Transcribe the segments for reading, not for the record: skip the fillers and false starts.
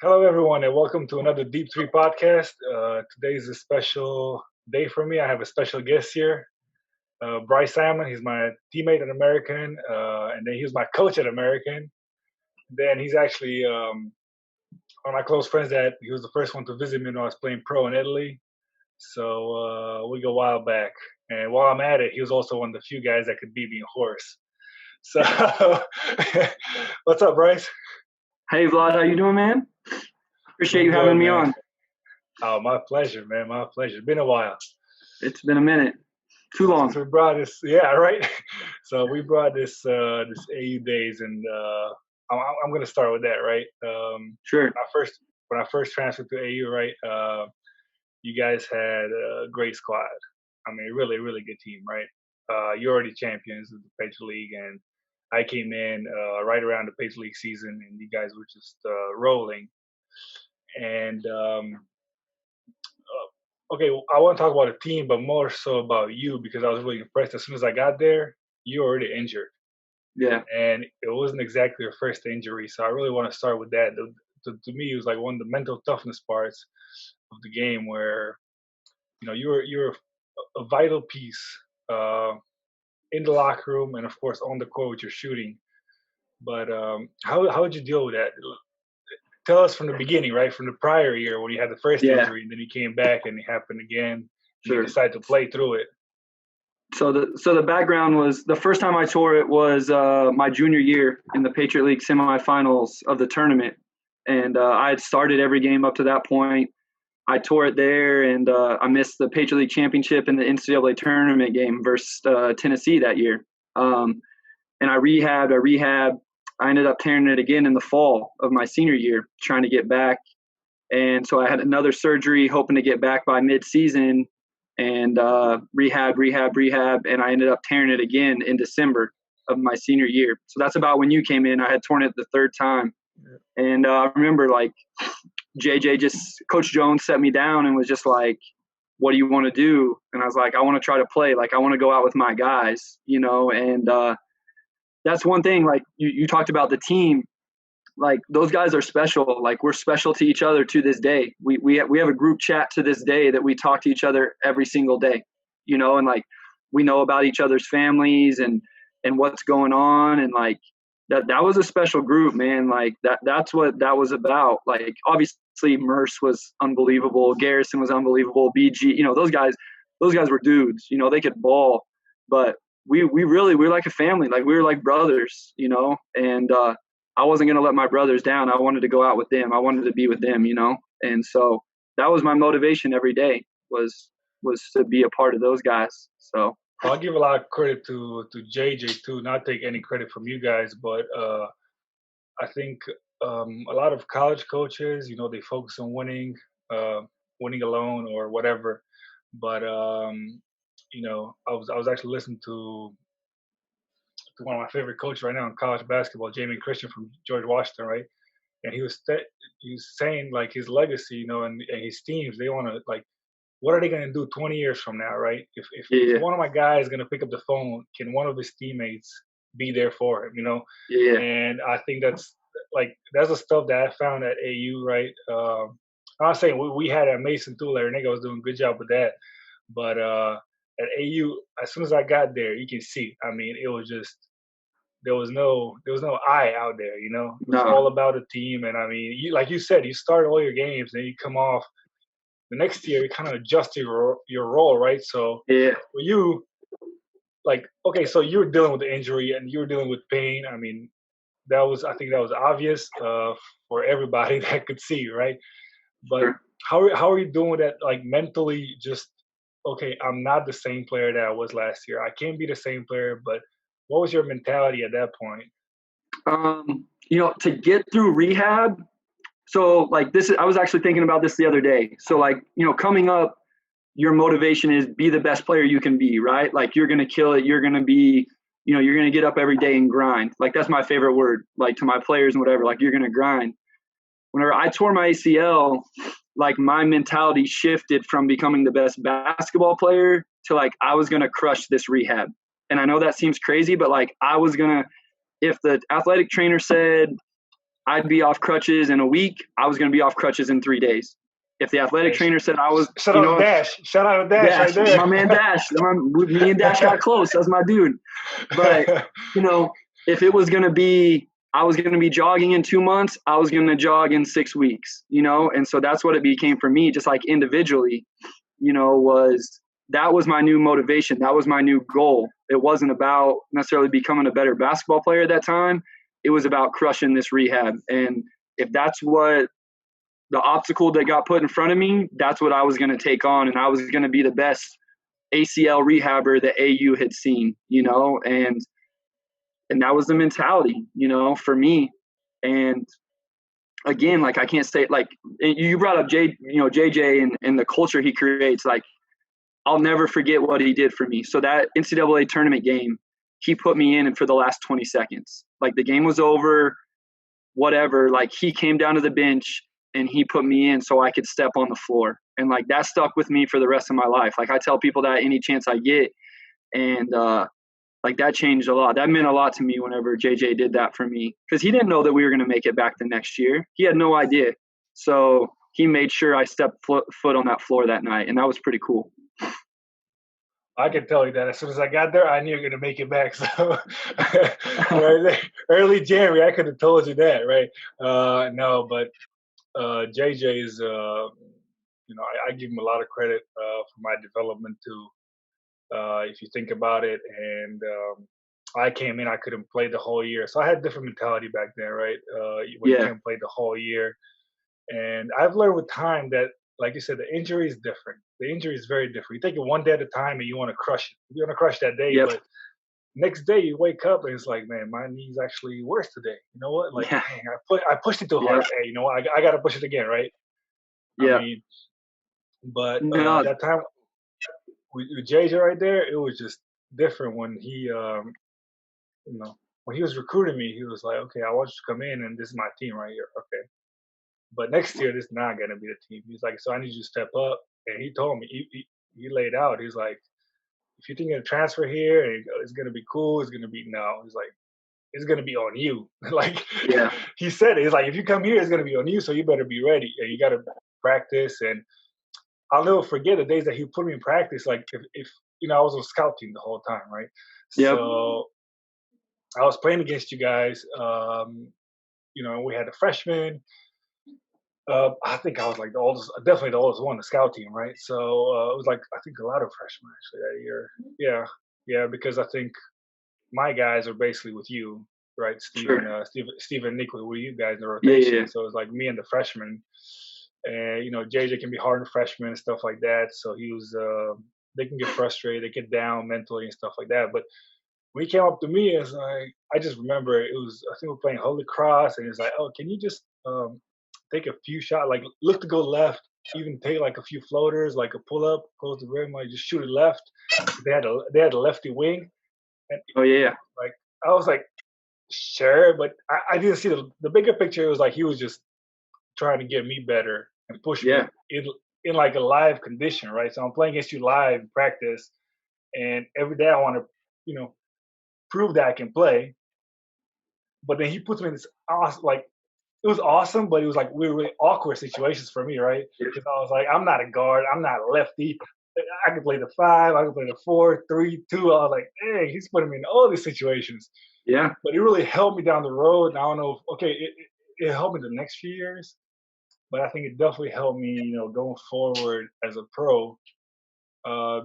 Hello, everyone, and welcome to another Deep3 podcast. Today is a special day for me. I have a special guest here, Bryce Simon. He's my teammate at American, and then he was my coach at American. Then he's actually one of my close friends that he was the first one to visit me when I was playing pro in Italy. So we go a while back. And while I'm at it, he was also one of the few guys that could beat me in horse. So, what's up, Bryce? Hey Vlad, how you doing, man? Appreciate you having me on. Oh, my pleasure, man. My pleasure. Been a while. It's been a minute. Too long. So we brought this, yeah, right. So we brought this AU days, and I'm gonna start with that, right? Sure. When I first transferred to AU, right? You guys had a great squad. I mean, really, really good team, right? You're already champions of the Patriot League, and I came in right around the Patriot League season, and you guys were just rolling. And okay, well, I want to talk about the team, but more so about you because I was really impressed. As soon as I got there, you were already injured. Yeah. And it wasn't exactly your first injury, so I really want to start with that. To me, it was like one of the mental toughness parts of the game, where you're a vital piece in the locker room and of course on the court with your shooting. But how would you deal with that? Tell us from the beginning, right? From the prior year when you had the first injury, and then you came back and it happened again. Sure. You decided to play through it. So the background was the first time I tore it was my junior year in the Patriot League semifinals of the tournament, and I had started every game up to that point. I tore it there, and I missed the Patriot League Championship in the NCAA tournament game versus Tennessee that year. And I rehabbed. I ended up tearing it again in the fall of my senior year, trying to get back. And so I had another surgery, hoping to get back by mid-season, and rehab. And I ended up tearing it again in December of my senior year. So that's about when you came in. I had torn it the third time. And I remember, like, Coach Jones set me down and was just like, what do you want to do? And I was like, I want to try to play. Like, I want to go out with my guys, and that's one thing. Like you talked about the team, like those guys are special. Like we're special to each other to this day. We have a group chat to this day that we talk to each other every single day, and like we know about each other's families and what's going on. And like that was a special group, man. Like that's what that was about. Like obviously Merce was unbelievable. Garrison was unbelievable. BG, those guys were dudes, they could ball, but we're like a family. Like we were like brothers, and I wasn't going to let my brothers down. I wanted to go out with them. I wanted to be with them, and so that was my motivation every day was to be a part of those guys. So I'll give a lot of credit to JJ too. Not take any credit from you guys, but I think a lot of college coaches, they focus on winning alone or whatever. But I was actually listening to one of my favorite coaches right now in college basketball, Jamie Christian from George Washington, right? And he was saying like his legacy, and his teams, they want to like, what are they going to do 20 years from now, right? If one of my guys is going to pick up the phone, can one of his teammates be there for him, Yeah. And I think that's the stuff that I found at AU, right? I'm not saying we had a Mason too. Larry Nigga was doing a good job with that, but at AU, as soon as I got there, you can see. I mean, it was just there was no I out there, It was all about the team, and I mean, like you said, you start all your games, and you come off the next year, you kind of adjust your role, right? So for you, like, okay, so you were dealing with the injury and you were dealing with pain. I mean, I think that was obvious for everybody that could see, right? But sure. How are you doing with that? Like mentally, just okay, I'm not the same player that I was last year. I can't be the same player, but what was your mentality at that point? To get through rehab. So like I was actually thinking about this the other day. So like, coming up, your motivation is be the best player you can be, right? Like you're going to kill it. You're going to be, you're going to get up every day and grind. Like that's my favorite word, like to my players and whatever, like you're going to grind. Whenever I tore my ACL, like my mentality shifted from becoming the best basketball player to like, I was going to crush this rehab. And I know that seems crazy, but like I was going to, if the athletic trainer said I'd be off crutches in a week, I was going to be off crutches in 3 days. If the athletic trainer said I was, shout out to Dash right there. My man Dash. Me and Dash got close. That's my dude. But, if it was going to be, I was going to be jogging in 2 months, I was going to jog in 6 weeks, and so that's what it became for me, just like individually, that was my new motivation. That was my new goal. It wasn't about necessarily becoming a better basketball player at that time. It was about crushing this rehab. And if that's what the obstacle that got put in front of me, that's what I was going to take on. And I was going to be the best ACL rehabber that AU had seen, and that was the mentality, for me. And again, like, I can't say, like, you brought up JJ and the culture he creates. Like, I'll never forget what he did for me. So that NCAA tournament game, he put me in for the last 20 seconds. Like, the game was over, whatever. Like, he came down to the bench and he put me in so I could step on the floor. And, like, that stuck with me for the rest of my life. Like, I tell people that any chance I get. And, like, that changed a lot. That meant a lot to me whenever JJ did that for me, because he didn't know that we were going to make it back the next year. He had no idea. So he made sure I stepped foot on that floor that night, and that was pretty cool. I can tell you that as soon as I got there, I knew you were going to make it back. So early January, I could have told you that, right? No, but JJ is, I give him a lot of credit for my development too. If you think about it, and I came in, I couldn't play the whole year, so I had a different mentality back then, right? When you can't play the whole year, and I've learned with time that, like you said, the injury is different. The injury is very different. You take it one day at a time, and you want to crush it. You want to crush that day, but next day you wake up and it's like, man, my knee's actually worse today. You know what? Like, dang, I pushed it too hard. Hey, you know what? I got to push it again, right? I mean, but that time with JJ right there, it was just different when he, when he was recruiting me, he was like, okay, I want you to come in, and this is my team right here. Okay. But next year, this is not going to be the team. He's like, so I need you to step up. And he told me, he laid out, he's like, if you think of transfer here, and it's going to be cool, it's going to be, no. He's like, it's going to be on you. Like, he said it. He's like, if you come here, it's going to be on you, so you better be ready. And you got to practice. And I'll never forget the days that he put me in practice. Like, if I was on scout team the whole time, right? So I was playing against you guys. We had a freshman. I think I was like the oldest, definitely the oldest one, the scout team, right? So it was like, I think a lot of freshmen actually that year. Yeah, because I think my guys are basically with you, right? Steve and Nick were you guys in the rotation. Yeah. So it was like me and the freshmen. And, JJ can be hard on freshmen and stuff like that. So he was, they can get frustrated, they get down mentally and stuff like that. But when he came up to me, it's like, I just remember it was, I think we're playing Holy Cross, and it's like, oh, can you just take a few shots, like look to go left, even take like a few floaters, like a pull up, close the rim, like just shoot it left. They had a lefty wing. And like I was like, sure, but I didn't see the bigger picture. It was like he was just trying to get me better and push me in like a live condition, right? So I'm playing against you live in practice, and every day I want to, prove that I can play. But then he puts me in this awesome, like, it was awesome, but it was like really awkward situations for me, right? Because I was like, I'm not a guard, I'm not a lefty. I can play the 5, I can play the 4, 3, 2. I was like, dang, he's putting me in all these situations. Yeah. But it really helped me down the road. And I don't know it helped me the next few years, but I think it definitely helped me, going forward as a pro,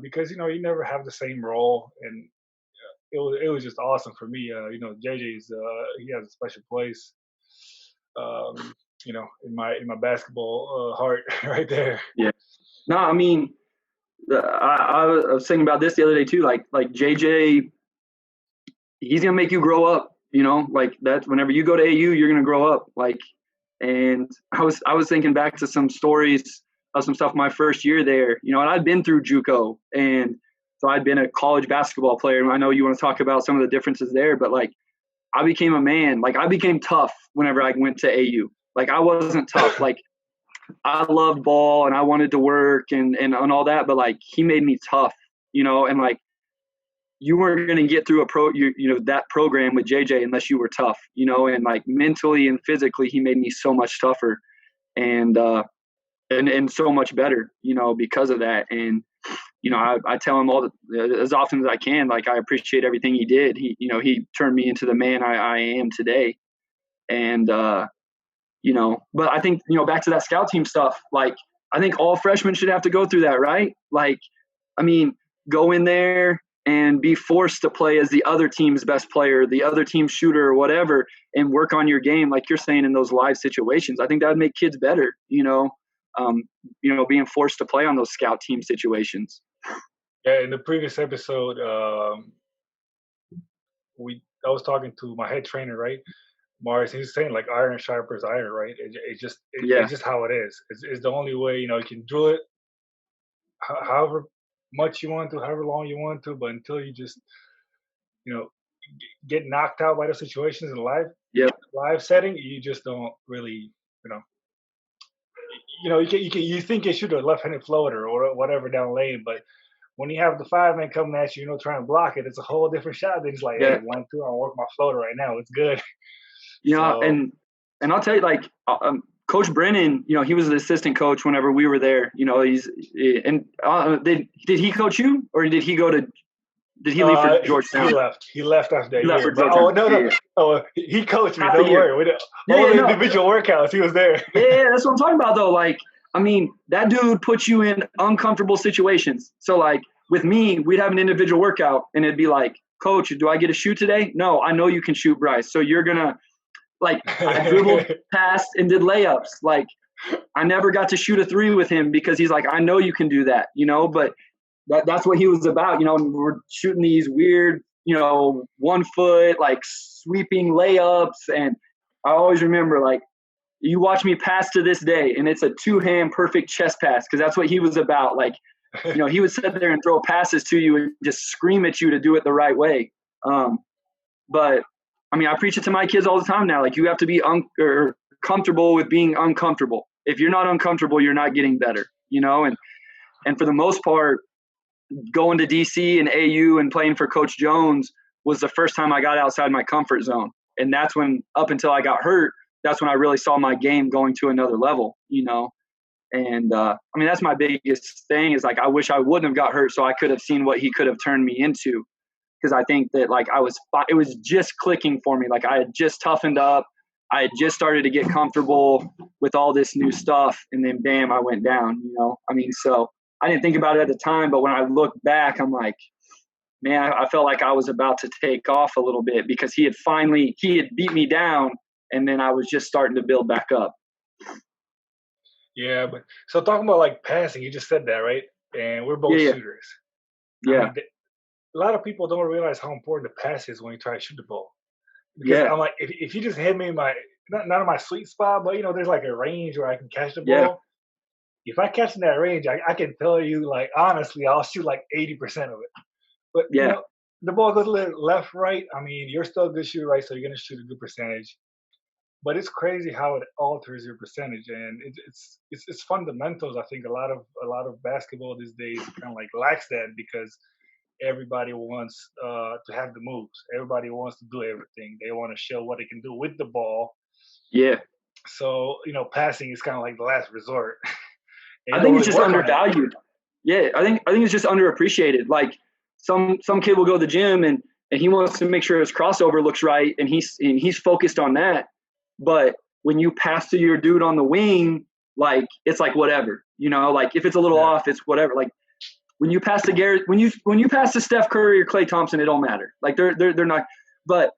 because you never have the same role, and it was just awesome for me. JJ's he has a special place, in my basketball heart right there. Yeah. No, I mean, I was thinking about this the other day too. Like JJ, he's gonna make you grow up. Like that. Whenever you go to AU, you're gonna grow up. Like, and I was thinking back to some stories of some stuff my first year there. And I'd been through JUCO, and so I'd been a college basketball player. And I know you want to talk about some of the differences there, but like, I became a man. Like, I became tough whenever I went to AU. Like, I wasn't tough. Like, I loved ball and I wanted to work and all that, but like, he made me tough, and like, you weren't going to get through that program with JJ unless you were tough, and like mentally and physically, he made me so much tougher and so much better, because of that. And, I tell him as often as I can, like, I appreciate everything he did. He turned me into the man I am today. And, but I think, back to that scout team stuff, like, I think all freshmen should have to go through that, right? Like, I mean, go in there and be forced to play as the other team's best player, the other team's shooter or whatever, and work on your game, like you're saying, in those live situations. I think that would make kids better, being forced to play on those scout team situations. Yeah, in the previous episode, I was talking to my head trainer, right? Morris, he was saying like iron sharpens iron, right? It's just how it is. It's the only way, you can drill it however much you want to, however long you want to, but until you just, get knocked out by the situations in live setting, you just don't really, you think you shoot a left-handed floater or whatever down lane, but when you have the 5-man coming at you, trying to block it, it's a whole different shot. Then it's like, hey, 1, 2, I'll work my floater right now. It's good. And I'll tell you, like, Coach Brennan, he was the assistant coach whenever we were there. Did he coach you, or did he leave for Georgetown? He left after that year. No. Oh, he coached me. Don't worry. Individual workouts, he was there. Yeah, that's what I'm talking about, though. Like, I mean, that dude puts you in uncomfortable situations. So, like, with me, we'd have an individual workout, and it'd be like, Coach, do I get a shoot today? No, I know you can shoot, Bryce. So you're going to, like, I dribbled, passed, and did layups. Like, I never got to shoot a 3 with him because he's like, I know you can do that, but that's what he was about. We're shooting these weird, 1 foot, like, sweeping layups. And I always remember, like, you watch me pass to this day, and it's a 2-hand perfect chest pass, because that's what he was about. Like, he would sit there and throw passes to you and just scream at you to do it the right way. But, I mean, I preach it to my kids all the time now. Like, you have to be comfortable with being uncomfortable. If you're not uncomfortable, you're not getting better, And for the most part, going to DC and AU and playing for Coach Jones was the first time I got outside my comfort zone. And that's when, up until I got hurt, that's when I really saw my game going to another level, And, I mean, that's my biggest thing is, like, I wish I wouldn't have got hurt so I could have seen what he could have turned me into. Because I think that, like, it was just clicking for me. Like, I had just toughened up. I had just started to get comfortable with all this new stuff. And then, bam, I went down, I mean, so I didn't think about it at the time. But when I look back, I'm like, man, I felt like I was about to take off a little bit because he had beat me down. And then I was just starting to build back up. Yeah, but so talking about, like, passing, you just said that, right? And we're both shooters. Yeah. I mean, a lot of people don't realize how important the pass is when you try to shoot the ball. Because I'm like, if you just hit me in my not in my sweet spot, but there's like a range where I can catch the ball. Yeah. If I catch in that range, I can tell you, like, honestly, I'll shoot like 80% of it. But the ball goes a little left, right. I mean, you're still a good shooter, right? So you're gonna shoot a good percentage. But it's crazy how it alters your percentage, and it's fundamentals. I think a lot of basketball these days kind of like lacks that because everybody wants to have the moves. Everybody wants to do everything. They want to show what they can do with the ball. Yeah. So passing is kind of like the last resort. I think it's just undervalued. Yeah, I think it's just underappreciated. Like, some kid will go to the gym and he wants to make sure his crossover looks right, and he's focused on that. But when you pass to your dude on the wing, like, it's like whatever, like, if it's a little off, it's whatever. Like, when you pass to Garrett, when you pass to Steph Curry or Klay Thompson, it don't matter. Like, they're not. But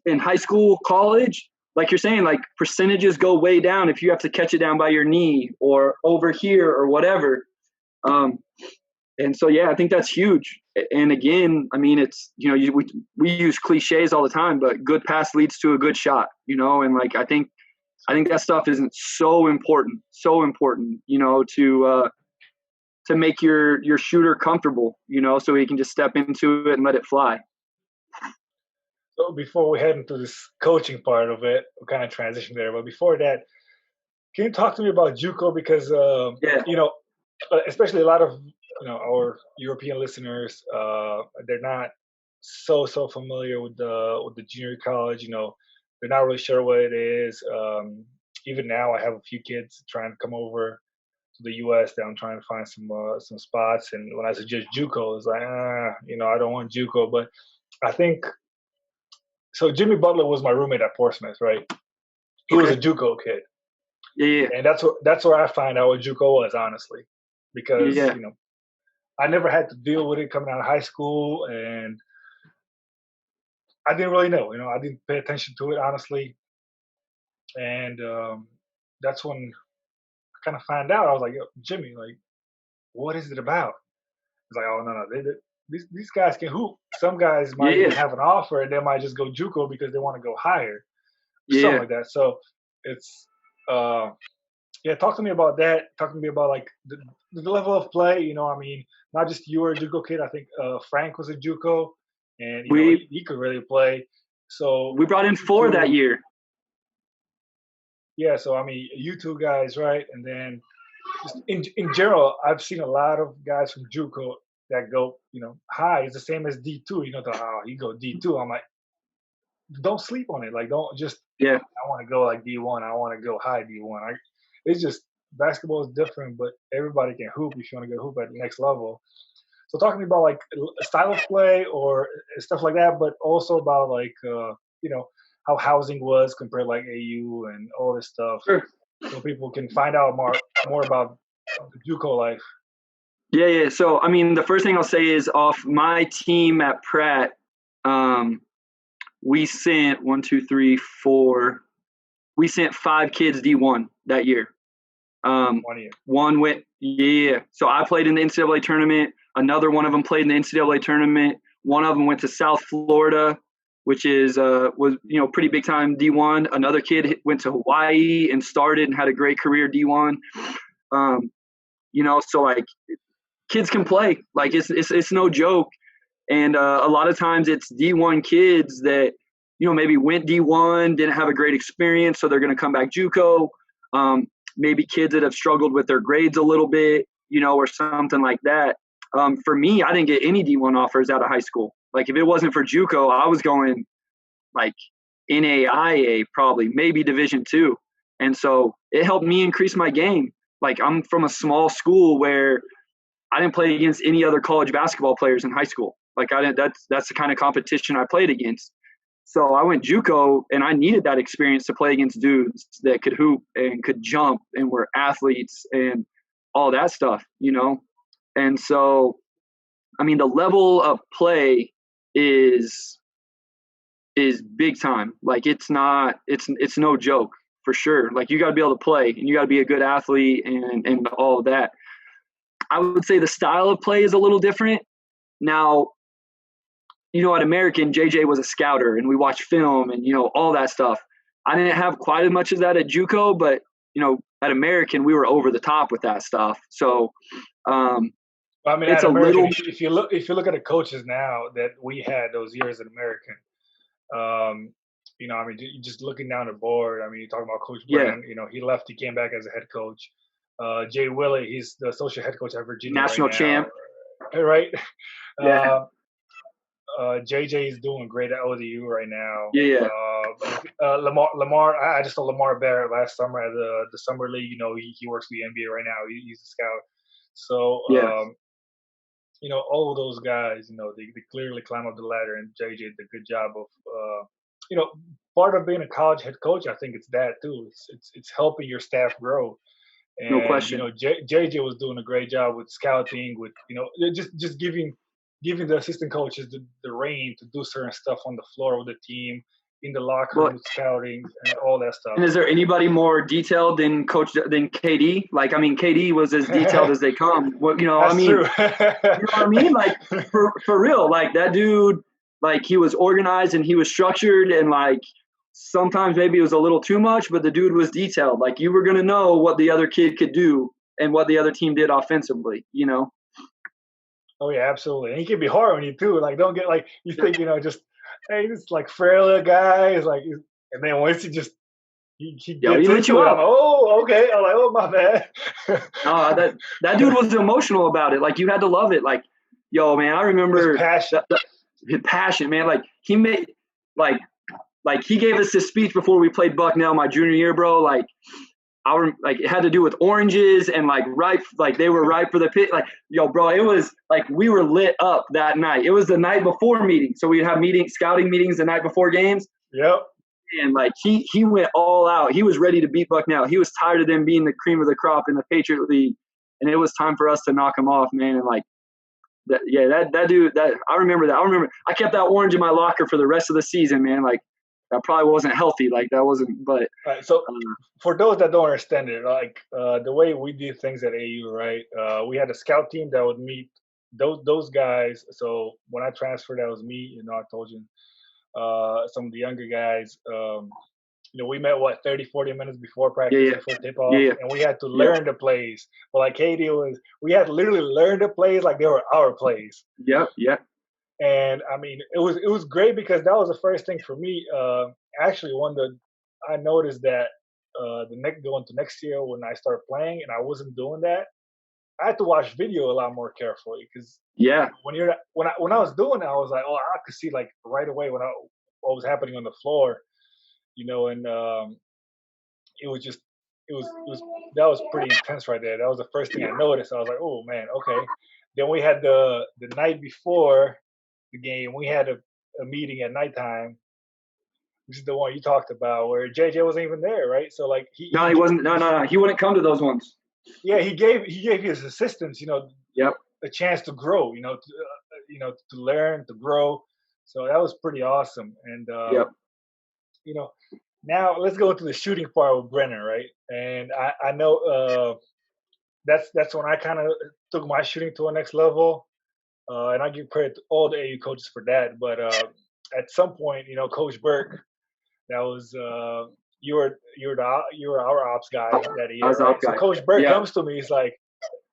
in high school, college, like you're saying, like, percentages go way down if you have to catch it down by your knee or over here or whatever. And so, I think that's huge. And again, I mean, it's, we use cliches all the time, but good pass leads to a good shot, and, like, I think that stuff isn't so important, to make your shooter comfortable, so he can just step into it and let it fly. So before we head into this coaching part of it, we'll kind of transition there. But before that, can you talk to me about JUCO? Because, especially a lot of our European listeners, they're not so familiar with the junior college. They're not really sure what it is. Even now, I have a few kids trying to come over to the U.S. that I'm trying to find some spots. And when I suggest JUCO, it's like, I don't want JUCO. But I think so. Jimmy Butler was my roommate at Portsmouth, right? He was a Okay. JUCO kid, Yeah. and that's where I find out what JUCO was, honestly, because Yeah. I never had to deal with it coming out of high school, and I didn't really know. I didn't pay attention to it, honestly, and that's when I kind of find out. I was like, Yo, Jimmy, like, what is it about? It's like, oh no, these guys can hoop. Some guys might even Yeah. have an offer, and they might just go JUCO because they want to go higher, something Yeah. like that. So it's uh, yeah. Talk to me about that. Talk to me about like the level of play. I mean, not just you were a JUCO kid. I think Frank was a JUCO, and We he could really play. So we brought in you 4 that two, year. yeah. So I mean, you two guys, right? And then just in general, I've seen a lot of guys from JUCO that go, high. It's the same as D2. You go D2. I'm like, don't sleep on it. Like, don't just. Yeah. I want to go like D1. I want to go high D1. It's just basketball is different, but everybody can hoop if you want to go hoop at the next level. So talking to me about like style of play or stuff like that, but also about like how housing was compared to like AU and all this stuff, Sure. so people can find out more about the JUCO life. Yeah, yeah. So, I mean, the first thing I'll say is off my team at Pratt, we sent 1, 2, 3, 4. We sent 5 kids D1 that year. 1 year. One went, yeah. So I played in the NCAA tournament. Another one of them played in the NCAA tournament. One of them went to South Florida, which was pretty big time D1. Another kid went to Hawaii and started and had a great career D1. So like kids can play. Like it's no joke. And a lot of times it's D1 kids that maybe went D1, didn't have a great experience, so they're going to come back JUCO. Maybe kids that have struggled with their grades a little bit, or something like that. For me, I didn't get any D1 offers out of high school. Like if it wasn't for JUCO, I was going like NAIA probably, maybe Division II. And so it helped me increase my game. Like I'm from a small school where I didn't play against any other college basketball players in high school. Like I didn't. That's the kind of competition I played against. So I went JUCO, and I needed that experience to play against dudes that could hoop and could jump and were athletes and all that stuff, And so, I mean, the level of play is big time. Like it's no joke for sure. Like you got to be able to play, and you got to be a good athlete and all of that. I would say the style of play is a little different. Now, at American, JJ was a scouter, and we watched film and, all that stuff. I didn't have quite as much as that at JUCO, but, at American, we were over the top with that stuff. So I mean, it's at a American, little if you look at the coaches now that we had those years at American, I mean, just looking down the board. I mean, you're talking about Coach yeah, Brand. He left. He came back as a head coach. Jay Willey, he's the associate head coach at Virginia right national now. champ. Right. Yeah, Uh, JJ is doing great at ODU right now. yeah, Lamar, I just saw Lamar Barrett last summer at the summer league. He works for the NBA right now. He's a scout. So, yeah. all of those guys, they clearly climb up the ladder, and JJ did a good job of, you know, part of being a college head coach. I think it's that too. It's helping your staff grow. No And question. JJ was doing a great job with scouting, with just giving the assistant coaches the reign to do certain stuff on the floor with the team, in the locker room Well, with scouting and all that stuff. and is there anybody more detailed than KD? Like, I mean, KD was as detailed as they come. I That's mean, true. you know what I mean? Like, for real, like that dude, like he was organized and he was structured, and like sometimes maybe it was a little too much, but the dude was detailed. Like you were gonna know what the other kid could do and what the other team did offensively. Oh yeah, absolutely. And he can be hard on you too. Like, don't get like you think just hey, this like frail guy is like, and then once he Yo, he gets lit into you it. I'm up. like, oh, okay. I'm like, oh, my bad. That dude was emotional about it. Like, you had to love it. Like, yo, man, I His remember passion. his passion, man. Like, he made like he gave us this speech before we played Bucknell my junior year, bro. Like, it had to do with oranges and like ripe, like they were ripe for the pit. Like, yo, bro, it was like we were lit up that night. It was the night before meeting, so we'd have scouting meetings the night before games. Yep. And like he went all out. He was ready to beat Bucknell. He was tired of them being the cream of the crop in the Patriot League, and it was time for us to knock him off, man. And like that dude, I remember that. I kept that orange in my locker for the rest of the season, man. Like, that probably wasn't healthy. Like, that wasn't, but. All right, so for those that don't understand it, like the way we did things at AU, right? We had a scout team that would meet those guys. So when I transferred, that was me. I told you some of the younger guys. We met 30, 40 minutes before practice, before tip off, and we had to learn the plays. But like Katie we had to literally learn the plays like they were our plays. Yep. And I mean, it was great because that was the first thing for me. Actually, I noticed that going to next year when I started playing and I wasn't doing that, I had to watch video a lot more carefully because when I was doing it, I was like, oh, I could see like right away what was happening on the floor, and it was just it was that was pretty intense right there. That was the first thing I noticed. I was like, oh man, okay. Then we had the night before the game, we had a meeting at nighttime. This is the one you talked about where JJ wasn't even there, right? So like he wasn't. No, he wouldn't come to those ones. Yeah, he gave his assistants, a chance to grow, to learn, to grow. So that was pretty awesome. And now let's go into the shooting part with Brennan, right? And I know that's when I kind of took my shooting to a next level. And I give credit to all the AU coaches for that. But at some point, Coach Burke, that was you were our ops guy that year. I was right? ops guy. So Coach Burke comes to me, he's like,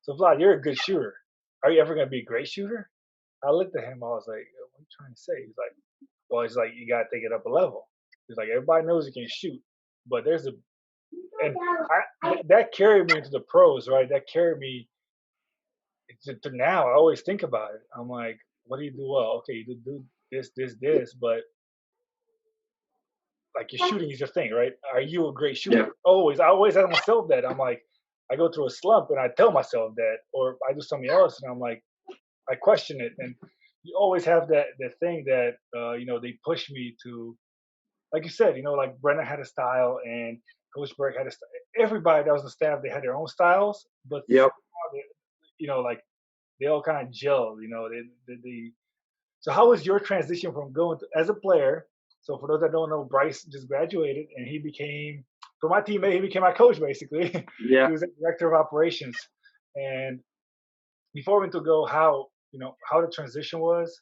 "So Vlad, you're a good shooter. Are you ever gonna be a great shooter?" I looked at him. I was like, "What are you trying to say?" He's like, "Well, it's like you gotta take it up a level." He's like, "Everybody knows you can shoot, but there's that carried me into the pros, right? That carried me to now. I always think about it. I'm like, what do you do well? Okay, you do this, but like your shooting is your thing, right? Are you a great shooter? Yeah. I always ask myself that. I'm like, I go through a slump and I tell myself that, or I do something else and I'm like, I question it. And you always have that thing that they push me to, like you said, like Brennan had a style and Coach Burke had a style. Everybody that was the staff, they had their own styles, but like they all kind of gel. So how was your transition from going as a player? So for those that don't know, Bryce just graduated and he became, for my teammate, he became my coach basically. Yeah. He was the director of operations. And before we went to go, how the transition was,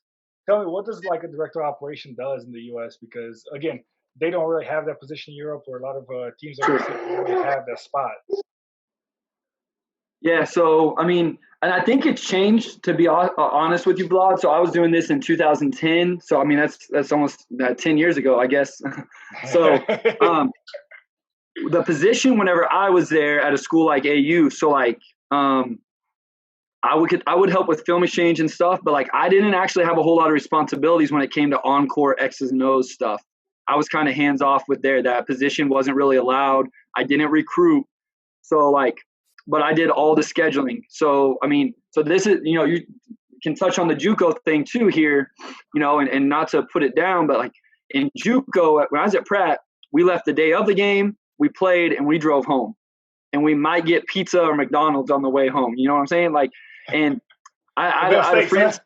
tell me, what does like a director of operation does in the U.S.? Because again, they don't really have that position in Europe, or a lot of teams don't really have that spot. Yeah, so I mean, and I think it's changed, to be honest with you, Vlad. So I was doing this in 2010. So I mean, that's almost 10 years ago, I guess. So the position whenever I was there at a school like AU, so like I would help with film exchange and stuff, but like I didn't actually have a whole lot of responsibilities when it came to on-court X's and O's stuff. I was kind of hands off with that position wasn't really allowed. I didn't recruit. So like, but I did all the scheduling. So, I mean, so this is, you can touch on the JUCO thing too here, and not to put it down, but like in JUCO, when I was at Pratt, we left the day of the game, we played and we drove home, and we might get pizza or McDonald's on the way home. You know what I'm saying? Like, and I had a friend,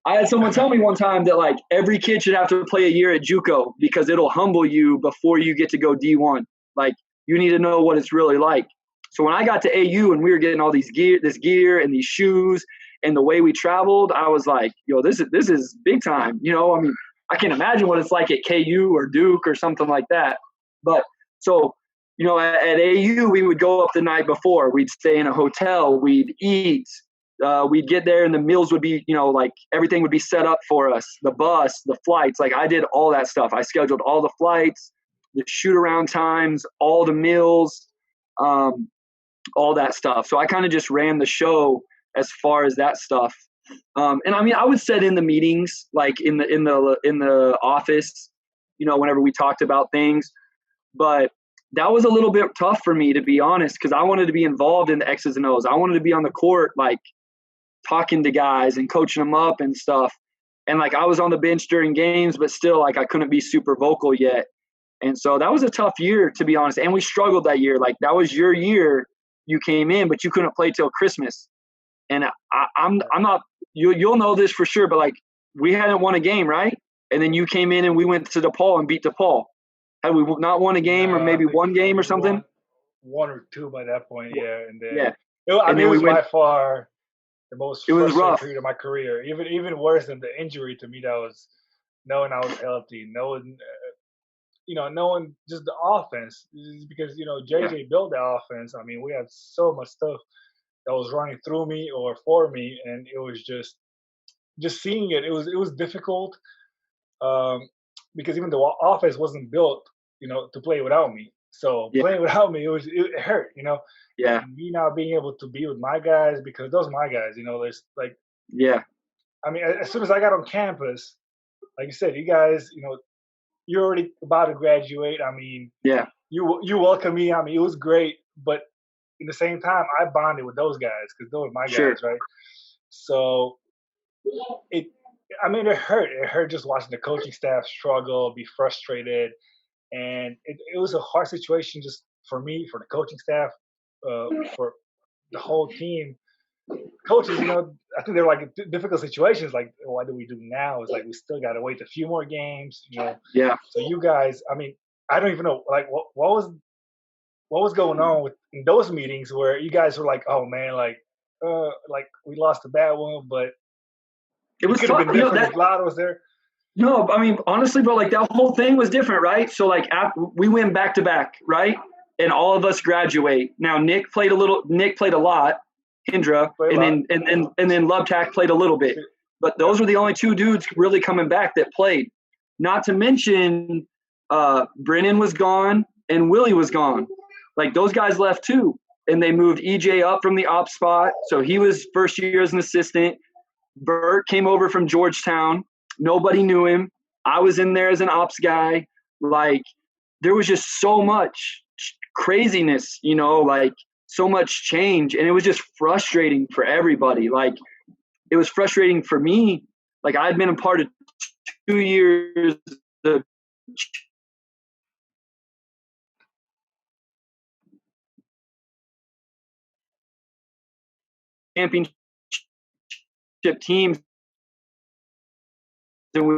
I had someone tell me one time that like every kid should have to play a year at JUCO because it'll humble you before you get to go D1. Like, you need to know what it's really like. So when I got to AU and we were getting all this gear and these shoes and the way we traveled, I was like, yo, this is big time. I mean, I can imagine what it's like at KU or Duke or something like that. But so, at AU, we would go up the night before. We'd stay in a hotel. We'd eat. We'd get there and the meals would be, like everything would be set up for us. The bus, the flights, like I did all that stuff. I scheduled all the flights. the shoot around times, all the meals, all that stuff. So I kind of just ran the show as far as that stuff. And I mean, I would sit in the meetings, like in the office, whenever we talked about things. But that was a little bit tough for me, to be honest, because I wanted to be involved in the X's and O's. I wanted to be on the court, like talking to guys and coaching them up and stuff. And like I was on the bench during games, but still like I couldn't be super vocal yet. And so that was a tough year, to be honest. And we struggled that year. Like that was your year. You came in, but you couldn't play till Christmas. And I'm not. You'll know this for sure. But like we hadn't won a game, right? And then you came in and we went to DePaul and beat DePaul. Had we not won a game, or maybe one game or something? One or two by that point, yeah. And then yeah. It was by far the most frustrating period of my career. Even worse than the injury to me, that was knowing I was healthy, knowing just the offense, because JJ built the offense. I mean, we had so much stuff that was running through me or for me, and it was just seeing it. It was difficult because even the offense wasn't built, to play without me. So playing without me, it hurt. Yeah. And me not being able to be with my guys, because those are my guys. There's like. Yeah. I mean, as soon as I got on campus, like you said, you guys, you're already about to graduate. I mean, yeah, you welcome me. I mean, it was great, but at the same time, I bonded with those guys because those were my guys, right? So it hurt. It hurt just watching the coaching staff struggle, be frustrated, and it was a hard situation just for me, for the coaching staff, for the whole team. Coaches, I think they're like difficult situations. Like, what do we do now? It's like we still got to wait a few more games. Yeah. So you guys, I mean, I don't even know. Like, what was going on in those meetings where you guys were like, oh man, like we lost a bad one, but it was could have been different if Vlad was there. No, I mean, honestly, bro, like that whole thing was different, right? So like we went back to back, right? And all of us graduate. Now Nick played a lot. Hindra, and then Lovetak played a little bit. But those were the only two dudes really coming back that played. Not to mention Brennan was gone and Willie was gone. Like those guys left too. And they moved EJ up from the ops spot. So he was first year as an assistant. Bert came over from Georgetown. Nobody knew him. I was in there as an ops guy. Like there was just so much craziness, like so much change, and it was just frustrating for everybody. Like it was frustrating for me. Like I'd been a part of 2 years of championship teams, and we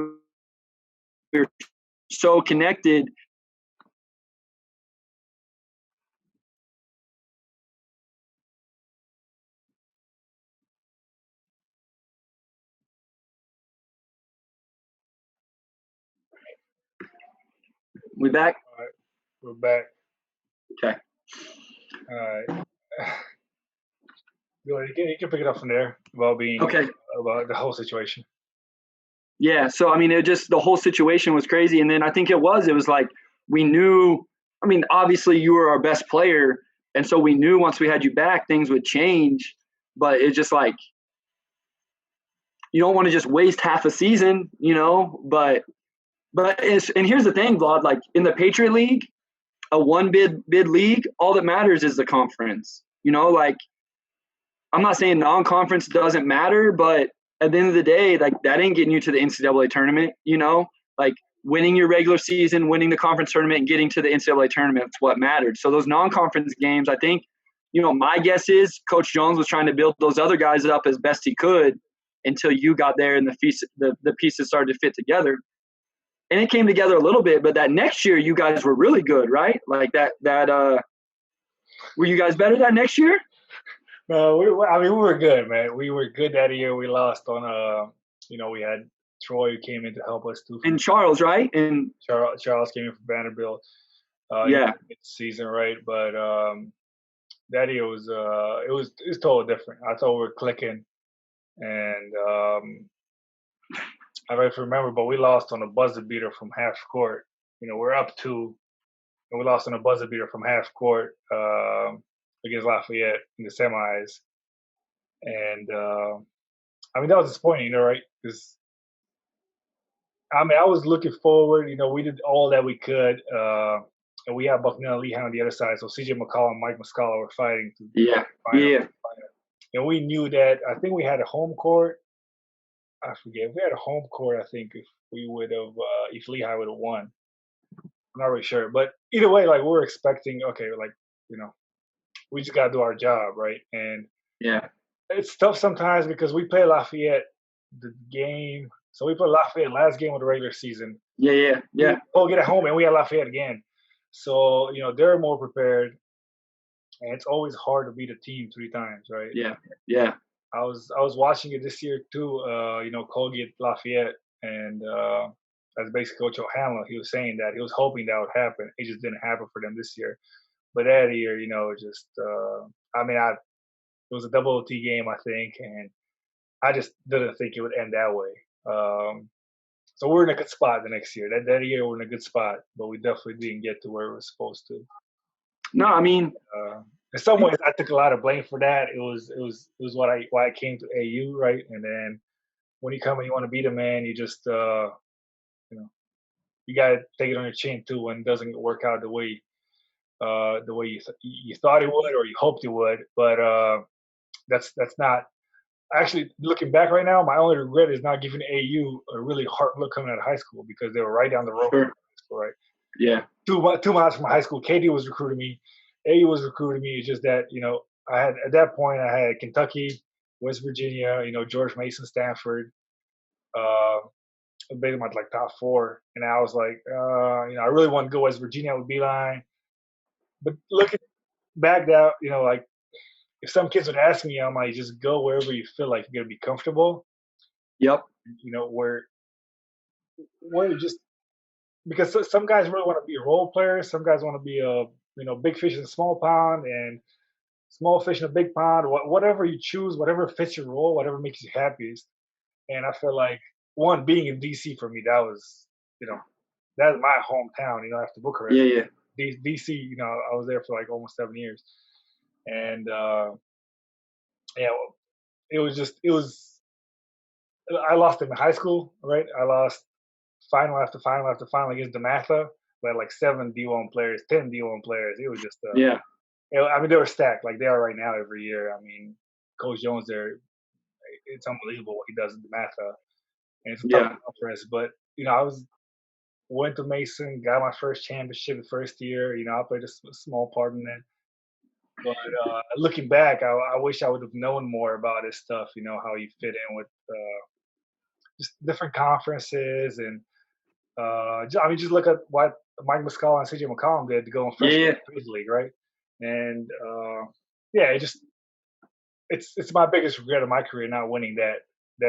were so connected. We back? All right, we're back. Okay. All right. You can pick it up from there about the whole situation. Yeah. So, I mean, the whole situation was crazy. And then I think it was like, we knew, I mean, obviously you were our best player. And so we knew once we had you back, things would change. But it's just like, you don't want to just waste half a season, but and here's the thing, Vlad, like in the Patriot League, a one bid league, all that matters is the conference. Like I'm not saying non-conference doesn't matter, but at the end of the day, like that ain't getting you to the NCAA tournament. Like winning your regular season, winning the conference tournament, and getting to the NCAA tournament is what mattered. So those non-conference games, I think, my guess is Coach Jones was trying to build those other guys up as best he could until you got there and the pieces started to fit together. And it came together a little bit, but that next year you guys were really good, right? Like that were you guys better that next year? No, we were good, man. We were good that year. We lost on we had Troy who came in to help us too. And Charles, right? And Charles came in from Vanderbilt. Season, right? But that year was it was totally different. I thought we were clicking, and I don't remember, but we lost on a buzzer beater from half court. We're up 2, and we lost on a buzzer beater from half court against Lafayette in the semis. And I mean, that was disappointing, right? Because I mean, I was looking forward. We did all that we could, and we had Bucknell and Lehigh on the other side. So CJ McCollum and Mike Muscala were fighting to Yeah. final. Yeah. And we knew that. I think we had a home court. I forget. If we had a home court, I think if we would have, if Lehigh would have won. I'm not really sure, but either way, like we're expecting. Okay, like we just gotta do our job, right? And Yeah. it's tough sometimes because we play Lafayette the game. So we played Lafayette last game of the regular season. Yeah. We'll get at home and we had Lafayette again. So, they're more prepared. And it's always hard to beat a team 3 times, right? Yeah. I was watching it this year too, Colgate Lafayette, and as basically Coach O'Hanlon, he was saying that he was hoping that would happen. It just didn't happen for them this year. But that year, just it was a double OT game, I think, and I just didn't think it would end that way. So we're in a good spot the next year. That year we're in a good spot, but we definitely didn't get to where we were supposed to. No, I mean, in some ways, I took a lot of blame for that. It was why I came to AU, right? And then when you come and you want to beat a man, you just you gotta take it on your chin too when it doesn't work out the way you thought it would or you hoped it would. But that's not. Actually, looking back right now, my only regret is not giving AU a really hard look coming out of high school because they were right down the road from high school, right? Yeah. 2 miles from high school. KD was recruiting me. AU was recruiting me. It's just that, I had at that point I had Kentucky, West Virginia, George Mason, Stanford, basically my top 4. And I was like, I really want to go West Virginia with Beeline. But looking back now, like if some kids would ask me, I'm like, just go wherever you feel like you're gonna be comfortable. Yep. Where you just because some guys really want to be a role player. Some guys want to be a big fish in a small pond and small fish in a big pond. Whatever you choose, whatever fits your role, whatever makes you happiest. And I feel like being in DC for me, that was that's my hometown. After Bucharest. Yeah. DC. I was there for like almost 7 years. And it was. I lost in high school, right? I lost final after final after final against DeMatha. We had like 7 D1 players, 10 D1 players. It was just yeah. I mean, they were stacked like they are right now every year. I mean, Coach Jones there, it's unbelievable what he does in DeMatha, and it's a tough conference. But I went to Mason, got my first championship the first year. I played a small part in it. But looking back, I wish I would have known more about this stuff. How you fit in with just different conferences, and just look at what Mike Muscala and CJ McCollum did to go in freshman league, right? And it's my biggest regret of my career not winning that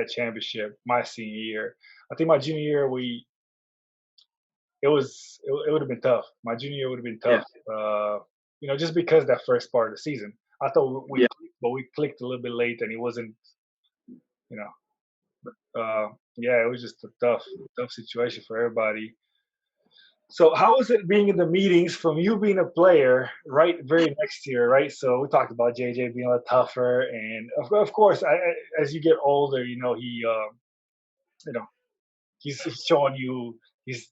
championship my senior year. I think my junior year it would have been tough. My junior year would have been tough. Just because that first part of the season, I thought we clicked a little bit late, and it wasn't, it was just a tough situation for everybody. So how was it being in the meetings from you being a player, right? Very next year, right? So we talked about JJ being a lot tougher, and of course, as you get older, he's showing you his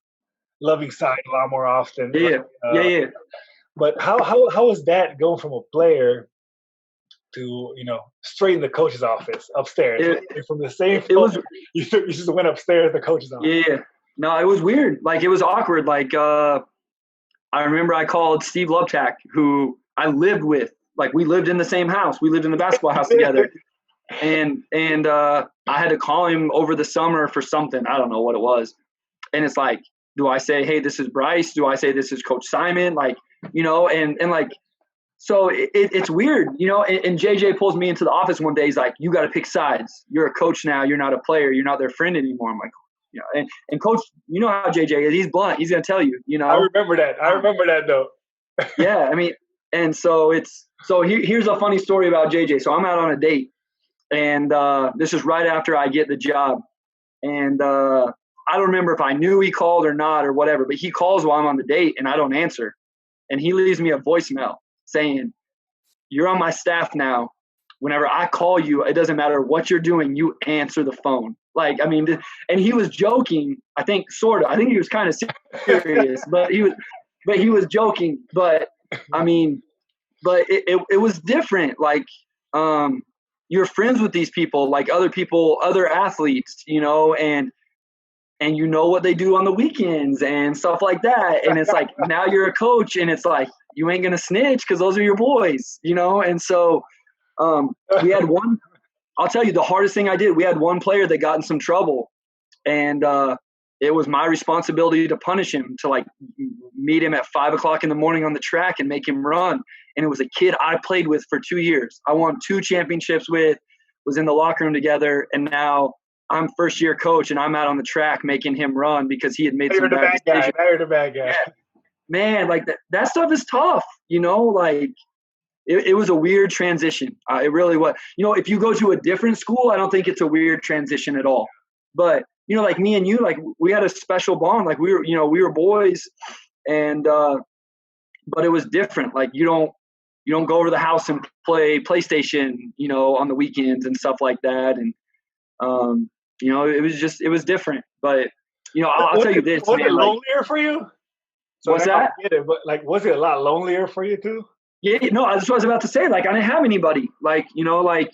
loving side a lot more often. Yeah. But how is that going from a player to straight in the coach's office upstairs from the same floor? You just went upstairs to the coach's office. Yeah. No, it was weird. Like, it was awkward. Like, I remember I called Steve Lubchak, who I lived with. Like, we lived in the same house. We lived in the basketball house together. And I had to call him over the summer for something. I don't know what it was. And it's like, do I say, hey, this is Bryce? Do I say this is Coach Simon? Like, and like, so it's weird, and JJ pulls me into the office one day. He's like, you got to pick sides. You're a coach now. You're not a player. You're not their friend anymore. I'm like, and coach, how JJ is. He's blunt. He's going to tell you, I remember that though. Yeah. I mean, and so here's a funny story about JJ. So I'm out on a date, and this is right after I get the job. And I don't remember if I knew he called or not or whatever, but he calls while I'm on the date and I don't answer. And he leaves me a voicemail saying, "You're on my staff now. Whenever I call you, it doesn't matter what you're doing, you answer the phone." Like, I mean, and he was joking. I think sort of. I think he was kind of serious, but he was joking. But I mean, but it was different. Like, you're friends with these people, like other people, other athletes, you know, and you know what they do on the weekends and stuff like that. And it's like, now you're a coach, and it's like, you ain't gonna snitch because those are your boys, you know. And so we had one. I'll tell you, the hardest thing I did, we had one player that got in some trouble, and it was my responsibility to punish him, to like meet him at 5 o'clock in the morning on the track and make him run. And it was a kid I played with for 2 years. I won 2 championships with, was in the locker room together, and now I'm first year coach, and I'm out on the track making him run because he had made some bad decisions. Now you're the bad guy. Yeah. Man, like that stuff is tough, you know, like it was a weird transition. It really was. You know, if you go to a different school, I don't think it's a weird transition at all. But, you know, like me and you, like we had a special bond. Like we were boys, and but it was different. Like you don't go over to the house and play PlayStation, you know, on the weekends and stuff like that. And you know, it was different. But, you know, I'll tell you this. Was it lonelier for you? So what's that? I get it, but like, was it a lot lonelier for you too? Yeah, no, that's what I was about to say. Like, I didn't have anybody. Like, you know, like,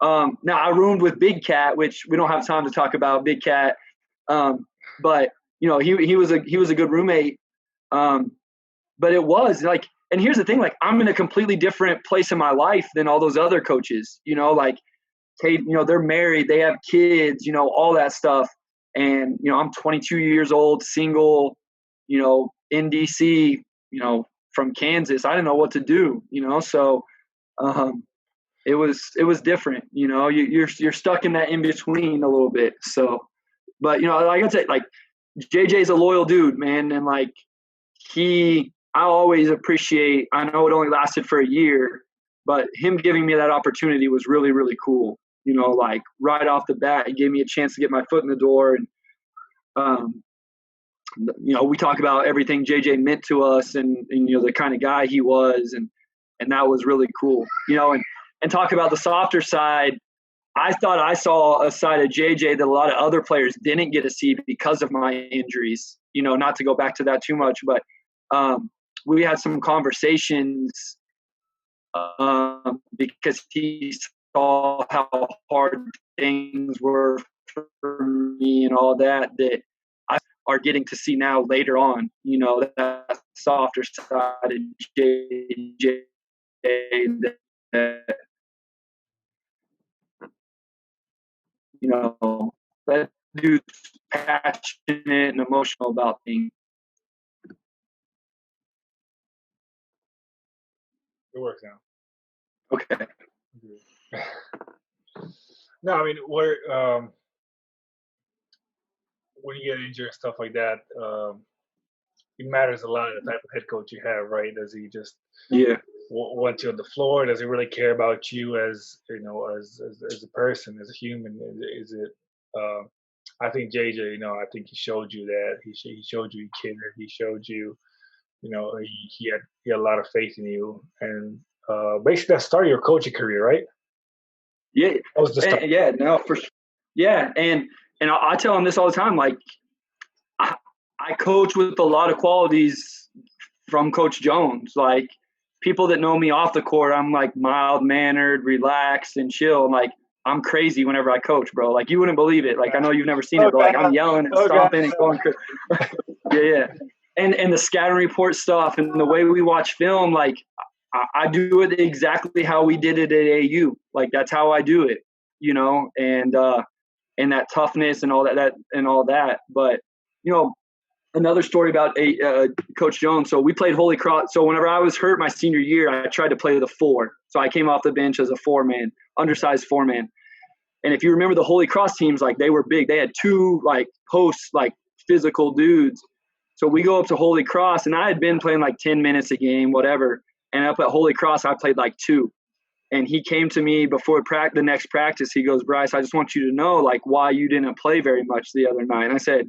now I roomed with Big Cat, which we don't have time to talk about Big Cat. But, you know, he was a good roommate. But it was like, and here's the thing, like, I'm in a completely different place in my life than all those other coaches, you know, like, you know, they're married, they have kids, you know, all that stuff. And, you know, I'm 22 years old, single, you know, in DC, you know, from Kansas. I didn't know what to do, you know, so it was different, you know. You're stuck in that in between a little bit. So, but, you know, like I said, like JJ's a loyal dude, man, and like I always appreciate. I know it only lasted for a year, but him giving me that opportunity was really, really cool. You know, like right off the bat, he gave me a chance to get my foot in the door, and you know, we talk about everything JJ meant to us, and you know, the kind of guy he was, and that was really cool. You know, and talk about the softer side. I thought I saw a side of JJ that a lot of other players didn't get to see because of my injuries. You know, not to go back to that too much, but we had some conversations because he saw how hard things were for me and all that I are getting to see now later on, you know, that softer side of JJ that you know, that dude's passionate and emotional about things. It works now. Okay. No, I mean, when you get injured and stuff like that, it matters a lot the type of head coach you have, right? Does he just want you on the floor? Does he really care about you as, you know, as a person, as a human? Is it? I think JJ, you know, I think he showed you that. He showed you he cared. He showed you, you know, he had a lot of faith in you, and basically that started your coaching career, right? Yeah. That was the start. Yeah. No, for sure. Yeah, and I tell him this all the time. Like, I coach with a lot of qualities from Coach Jones. Like, people that know me off the court, I'm like mild-mannered, relaxed, and chill. Like, I'm crazy whenever I coach, bro. Like, you wouldn't believe it. Like, I know you've never seen it, but like I'm yelling and stomping and going crazy. Yeah. And the scouting report stuff and the way we watch film, like I do it exactly how we did it at AU. Like, that's how I do it, you know, and that toughness and all that. But, you know, another story about Coach Jones. So we played Holy Cross. So whenever I was hurt my senior year, I tried to play the 4. So I came off the bench as a 4-man, undersized 4-man. And if you remember the Holy Cross teams, like, they were big. They had 2 like posts, like physical dudes. So we go up to Holy Cross, and I had been playing like 10 minutes a game, whatever. And up at Holy Cross, I played like 2. And he came to me before the next practice. He goes, "Bryce, I just want you to know, like, why you didn't play very much the other night." And I said,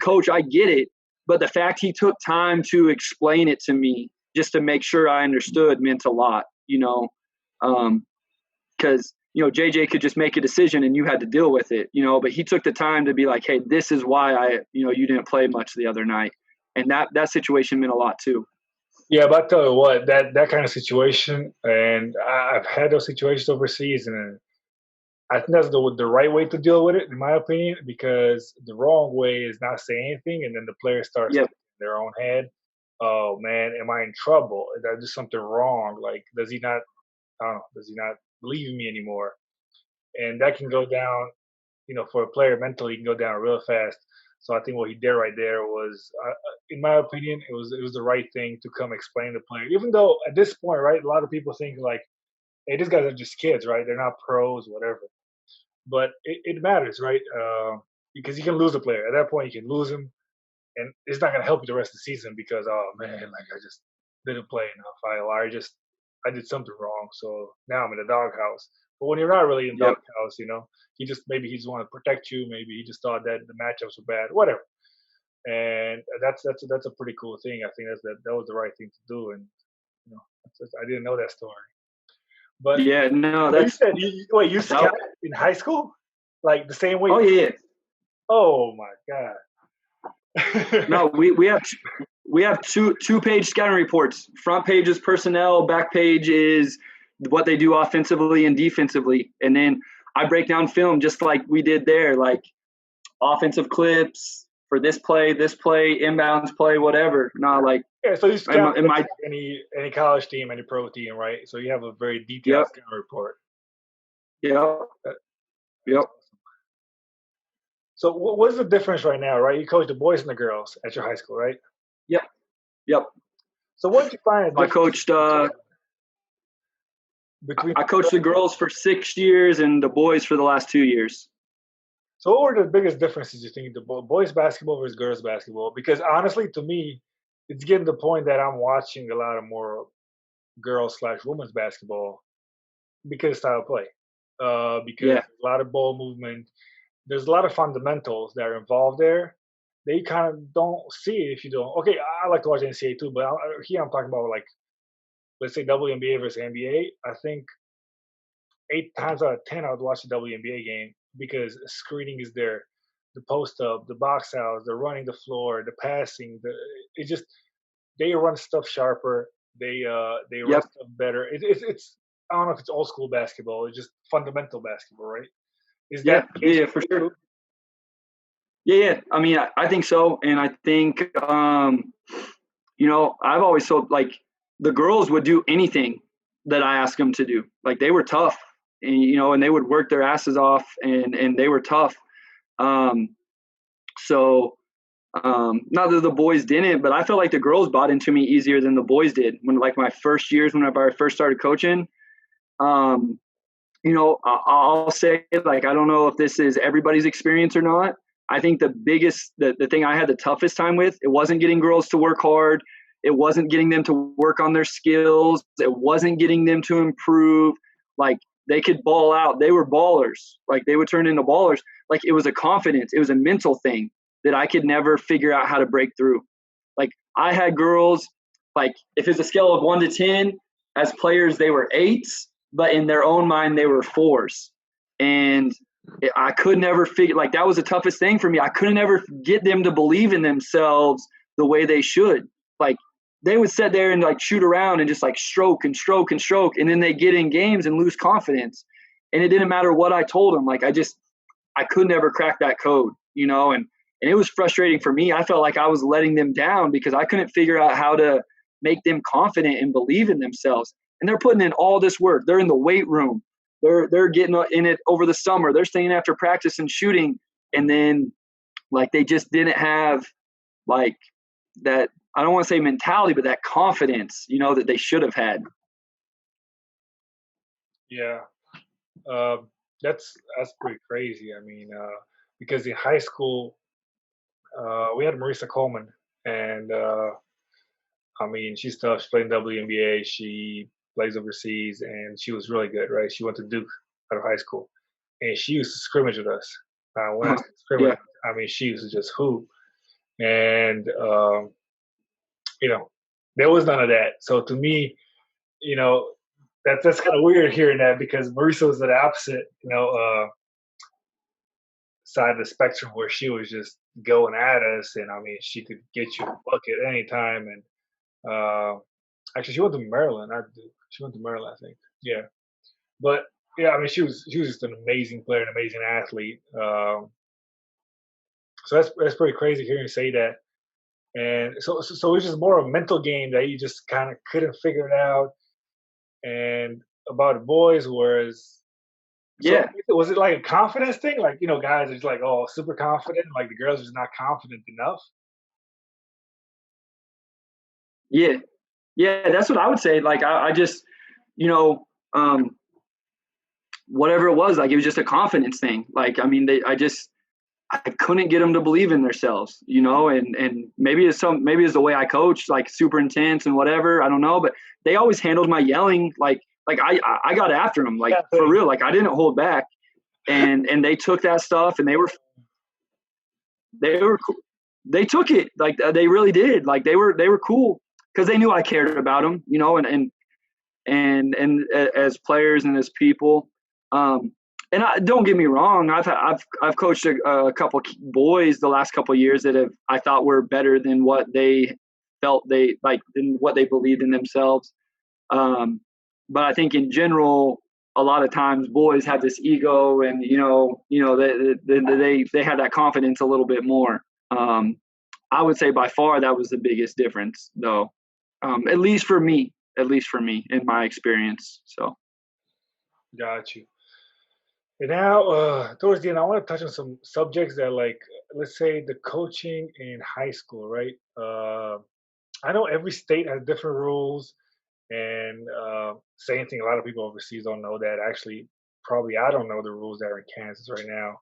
"Coach, I get it. But the fact he took time to explain it to me just to make sure I understood meant a lot, because JJ could just make a decision and you had to deal with it, but he took the time to be like, hey, this is why you didn't play much the other night, and that situation meant a lot too. Yeah, but I tell you what, that kind of situation, and I've had those situations overseas, and I think that's the right way to deal with it, in my opinion, because the wrong way is not saying anything, and then the player starts Yep. thinking in their own head, "Oh man, am I in trouble? Did I do something wrong? Like, does he not? I don't know. Does he not believe in me anymore?" And that can go down, for a player mentally, can go down real fast. So I think what he did right there was, in my opinion, it was the right thing to come explain to the player. Even though at this point, right, a lot of people think like, "Hey, these guys are just kids, right? They're not pros, whatever." But it matters, right? Because you can lose a player at that point. You can lose him, and it's not gonna help you the rest of the season because, oh man, like I just didn't play enough. I did something wrong, so now I'm in the doghouse. But when you're not really in Yep. doghouse, he just wanted to protect you. Maybe he just thought that the matchups were bad, whatever. And that's a pretty cool thing. I think that was the right thing to do. And I didn't know that story. But Yeah. No, you that's said wait, you that. scout in high school, like the same way? Oh yeah, yeah. Oh my god. No, we have two-page scouting reports. Front page is personnel, back page is what they do offensively and defensively, and then I break down film just like we did there, like offensive clips for this play, inbounds play, whatever. Not like Yeah, so you in scout my, in my any college team, any pro team, right? So you have a very detailed yep, scouting report. yep, That, that's yep, awesome. So what's the difference right now, right? You coach the boys and the girls at your high school, right? yep, yep. So what did you find a I difference coached uh, between I coached the girls for 6 years and the boys for the last 2 years. So what were the biggest differences you think the boys basketball versus girls basketball? Because honestly, to me, it's getting to the point that I'm watching a lot of more girls/women's basketball because of style of play. Because Yeah, there's a lot of ball movement, there's a lot of fundamentals that are involved there. They kind of don't see it if you don't. Okay, I like to watch NCAA too, but here I'm talking about like, let's say WNBA versus NBA. I think 8 times out of 10 I would watch the WNBA game because screening is there, the post up, the box outs, the running the floor, the passing. It just they run stuff sharper. They run yep, stuff better. It's I don't know if it's old school basketball. It's just fundamental basketball, right? Is that yeah, the case yeah, for for you sure. too? Yeah, yeah. I mean, I think so, and I think I've always felt like the girls would do anything that I asked them to do. Like they were tough, and they would work their asses off, and they were tough. Um, so not that the boys didn't, but I felt like the girls bought into me easier than the boys did. When like my first years, whenever I first started coaching, um, I'll say like I don't know if this is everybody's experience or not. I think the thing I had the toughest time with, it wasn't getting girls to work hard. It wasn't getting them to work on their skills. It wasn't getting them to improve. Like they could ball out. They were ballers. Like they would turn into ballers. Like it was a confidence. It was a mental thing that I could never figure out how to break through. Like I had girls, like if it's a scale of 1 to 10, as players they were eights, but in their own mind they were fours. And I could never figure, like that was the toughest thing for me. I couldn't ever get them to believe in themselves the way they should. Like they would sit there and like shoot around and just like stroke and stroke and stroke, and then they get in games and lose confidence. And it didn't matter what I told them. Like I could never crack that code, and it was frustrating for me. I felt like I was letting them down because I couldn't figure out how to make them confident and believe in themselves. And they're putting in all this work. They're in the weight room. They're getting in it over the summer. They're staying after practice and shooting, and then like they just didn't have like that. I don't want to say mentality, but that confidence, that they should have had. Yeah, uh, that's pretty crazy. I mean, because in high school we had Marisa Coleman, and I mean, she's tough. She played in WNBA. She plays overseas, and she was really good, right? She went to Duke out of high school, and she used to scrimmage with us. When I say Yeah, scrimmage, I mean she used to just hoop, and you know. there was none of that. So to me, you know, that's kind of weird hearing that because Marisa was the opposite, side of the spectrum where she was just going at us, and I mean, she could get you a bucket anytime. And actually, she went to Maryland. She went to Maryland, I think. Yeah, but yeah, I mean, she was just an amazing player, an amazing athlete. So that's pretty crazy hearing you say that. And so it's just more a mental game that you just kind of couldn't figure it out. And about the boys, whereas so Yeah, was it like a confidence thing? Like, guys are just like, oh, super confident, like the girls are just not confident enough. yeah, yeah. That's what I would say. Like I just, you know, whatever it was, like it was just a confidence thing. Like I mean, I couldn't get them to believe in themselves, and maybe it's the way I coach, like super intense and whatever. I don't know, but they always handled my yelling like I got after them, like Yeah, for same. real. Like I didn't hold back, and they took that stuff and they were they took it like they really did. Like they were cool because they knew I cared about them, and as players and as people. And don't get me wrong, I've coached a couple boys the last couple of years that I thought were better than what they felt than what they believed in themselves. Um, but I think in general, a lot of times boys have this ego, and they have that confidence a little bit more. Um, I would say by far that was the biggest difference, though. At least for me, in my experience. So Got you. And now, towards the end, I want to touch on some subjects that, like, let's say the coaching in high school, right? I know every state has different rules, and same thing. A lot of people overseas don't know that. Actually, probably I don't know the rules that are in Kansas right now.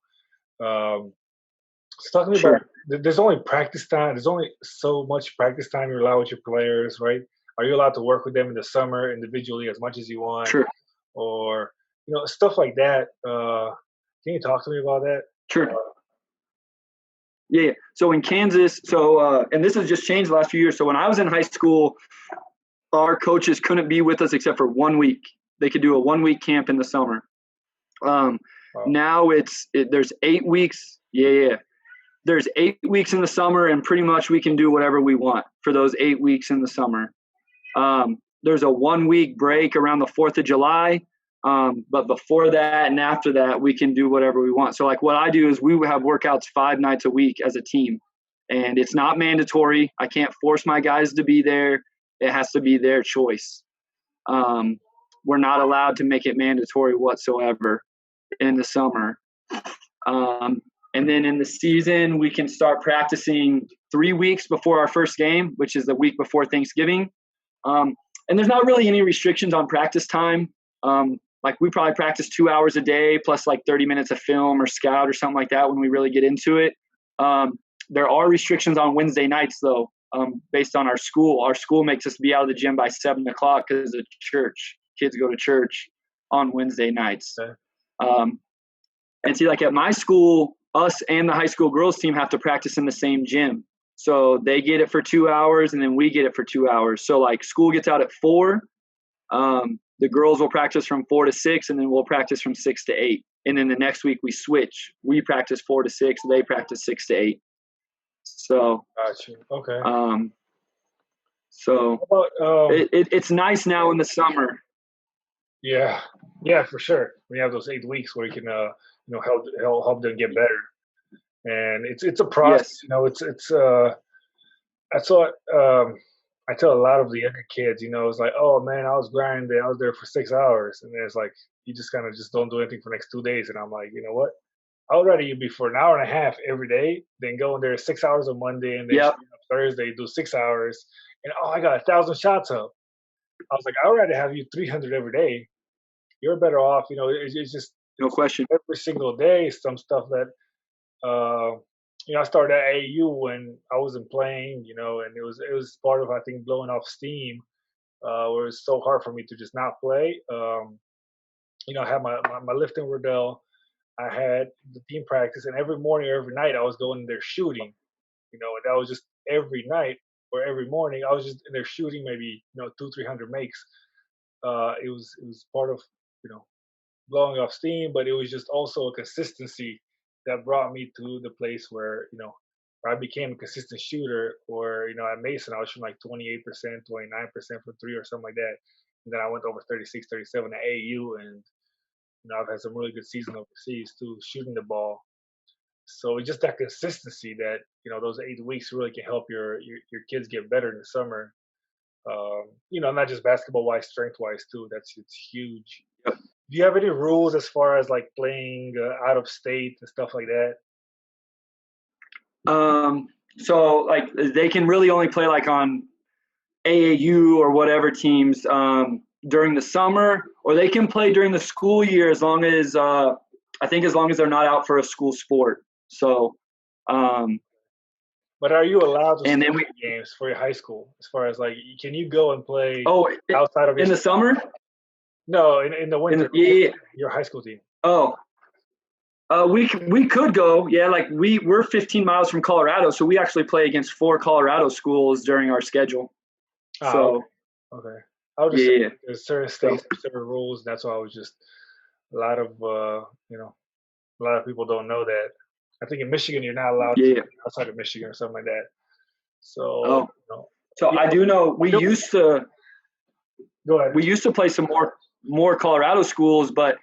So talk to me about. sure, There's only practice time. There's only so much practice time you're allowed with your players, right? Are you allowed to work with them in the summer individually as much as you want, sure, or stuff like that? Can you talk to me about that? sure. Yeah, yeah. So in Kansas, and this has just changed the last few years. So when I was in high school, our coaches couldn't be with us except for 1 week. They could do a 1 week camp in the summer. Um, Uh, Now there's 8 weeks. Yeah, yeah. There's 8 weeks in the summer, and pretty much we can do whatever we want for those 8 weeks in the summer. There's a 1 week break around the 4th of July. But before that and after that, we can do whatever we want. So like what I do is we have workouts 5 nights a week as a team, and it's not mandatory. I can't force my guys to be there. It has to be their choice. Um, we're not allowed to make it mandatory whatsoever in the summer. Um, and then in the season, we can start practicing 3 weeks before our first game, which is the week before Thanksgiving. Um, and there's not really any restrictions on practice time. Like we probably practice 2 hours a day plus like 30 minutes of film or scout or something like that when we really get into it. There are restrictions on Wednesday nights though, based on our school. Our school makes us be out of the gym by 7 o'clock because of church. Kids go to church on Wednesday nights. okay. Um, and see, like at my school, us and the high school girls team have to practice in the same gym. So they get it for 2 hours and then we get it for 2 hours. So like school gets out at 4. The girls will practice from 4 to 6, and then we'll practice from 6 to 8. And then the next week we switch. We practice 4 to 6. They practice 6 to 8. So, Got you. Okay. um, so How about it's nice now in the summer. yeah, yeah, for sure. We have those 8 weeks where you can help them get better, and it's a process. Yes. It's I saw it. I tell a lot of the younger kids, it's like, oh man, I was grinding. I was there for 6 hours, and then it's like you just kind of just don't do anything for the next 2 days. And I'm like, you know what? I would rather you be for an hour and a half every day than go in there 6 hours on Monday and then Yep. Thursday do 6 hours and oh, I got 1,000 shots up. I was like, I would rather have you 300 every day. You're better off. It's just No question. every single day some stuff that uh, I started at AU when I wasn't playing, and it was part of I think blowing off steam, where it's so hard for me to just not play. I had my lifting Riddell, I had the team practice, and every morning or every night I was going there shooting, and that was just every night. or every morning. I was just in there shooting maybe 200-300 makes. It was part of you know blowing off steam, but it was just also a consistency that brought me to the place where I became a consistent shooter. Or at Mason, I was shooting like 28%, 29% from three or something like that. And then I went over 36, 37 at AU, and I've had some really good seasons overseas too, shooting the ball. So it's just that consistency that those 8 weeks really can help your kids get better in the summer. Not just basketball wise, strength wise too. It's huge. Yep. Do you have any rules as far as like playing out of state and stuff like that? So like they can really only play like on AAU or whatever teams during the summer, or they can play during the school year as long as as long as they're not out for a school sport. So, but are you allowed to and then games for your high school? As far as like, can you go and play outside of in the summer? No, in the winter. Your high school team. Oh, we could go. Yeah, like we're 15 miles from Colorado, so we actually play against 4 Colorado schools during our schedule. So okay. I was just saying, there's certain states, certain rules. That's why I was just a lot of people don't know that. I think in Michigan you're not allowed to outside of Michigan or something like that. So so I do know we used to go ahead. We used to play some more Colorado schools, but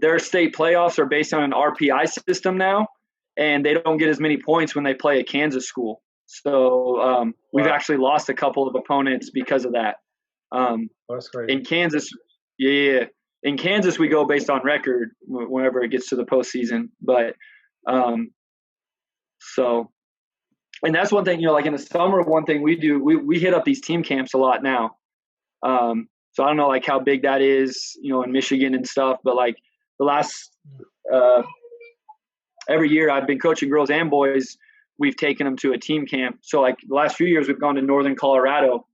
their state playoffs are based on an RPI system now, and they don't get as many points when they play a Kansas school. So we've actually lost a couple of opponents because of that. That's crazy. In Kansas, in Kansas we go based on record whenever it gets to the postseason. But and that's one thing, like in the summer, one thing we do, we hit up these team camps a lot now. So I don't know like how big that is, in Michigan and stuff, but like the last every year I've been coaching girls and boys, we've taken them to a team camp. So like the last few years we've gone to northern Colorado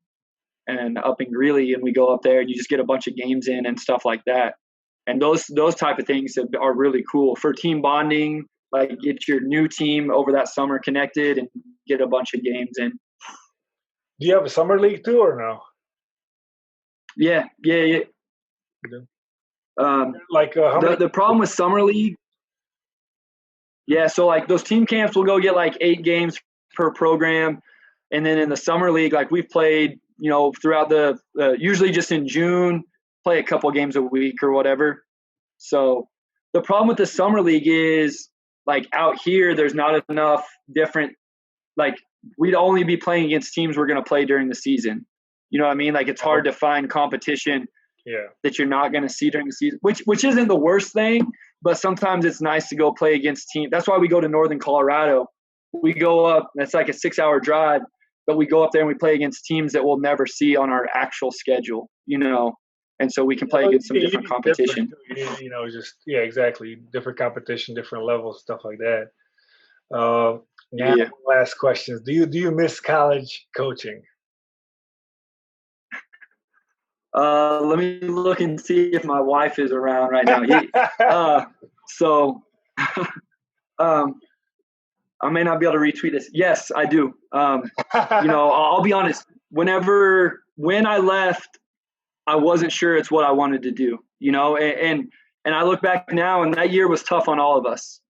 and up in Greeley, and we go up there and you just get a bunch of games in and stuff like that. And those type of things are really cool for team bonding, like get your new team over that summer connected and get a bunch of games in. Do you have a summer league too or no? Yeah. The problem with summer league, so like those team camps will go get like 8 games per program, and then in the summer league, like we've played, throughout the usually just in June, play a couple games a week or whatever. So the problem with the summer league is like out here, there's not enough different, like we'd only be playing against teams we're going to play during the season. You know what I mean? Like it's hard to find competition that you're not going to see during the season, which isn't the worst thing, but sometimes it's nice to go play against teams. That's why we go to northern Colorado. We go up, that's like a 6-hour drive, but we go up there and we play against teams that we'll never see on our actual schedule, and so we can play against some different competition. Exactly. Different competition, different levels, stuff like that. Last questions. Do you miss college coaching? Let me look and see if my wife is around right now. I may not be able to retweet this. Yes, I do. I'll be honest. When I left, I wasn't sure it's what I wanted to do, and I look back now, and that year was tough on all of us,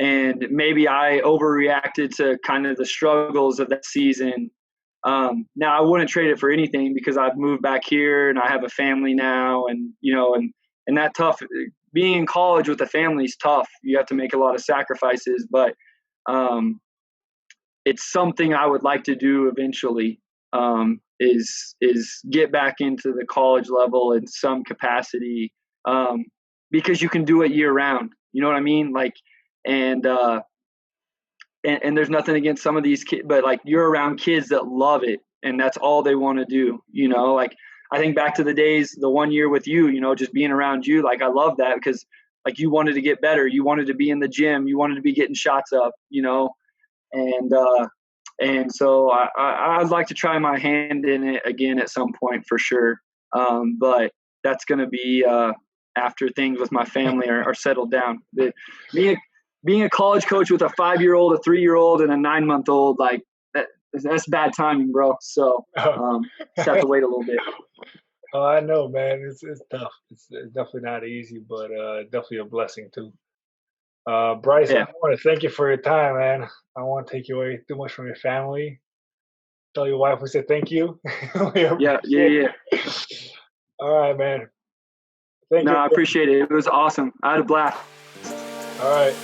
and maybe I overreacted to kind of the struggles of that season. Now I wouldn't trade it for anything because I've moved back here and I have a family now, and that tough being in college with a family is tough. You have to make a lot of sacrifices, but it's something I would like to do eventually. Is get back into the college level in some capacity, because you can do it year round. You know what I mean? Like, and there's nothing against some of these kids, but like you're around kids that love it and that's all they want to do. Like I think back to the days, the 1 year with you, just being around you. Like I love that because like you wanted to get better. You wanted to be in the gym. You wanted to be getting shots up, and so I'd like to try my hand in it again at some point for sure. But that's going to be after things with my family are settled down. Being a college coach with a 5-year-old, a 3-year-old, and a 9-month-old, like that's bad timing, bro. So just have to wait a little bit. Oh, I know, man. It's tough. It's definitely not easy, but definitely a blessing too. Bryce, I Yeah, want to thank you for your time, man. I don't want to take you away too much from your family. Tell your wife we said thank you. We appreciate yeah. it. All right, man. Thank No, you I again. appreciate it. It was awesome. I had a blast. All right.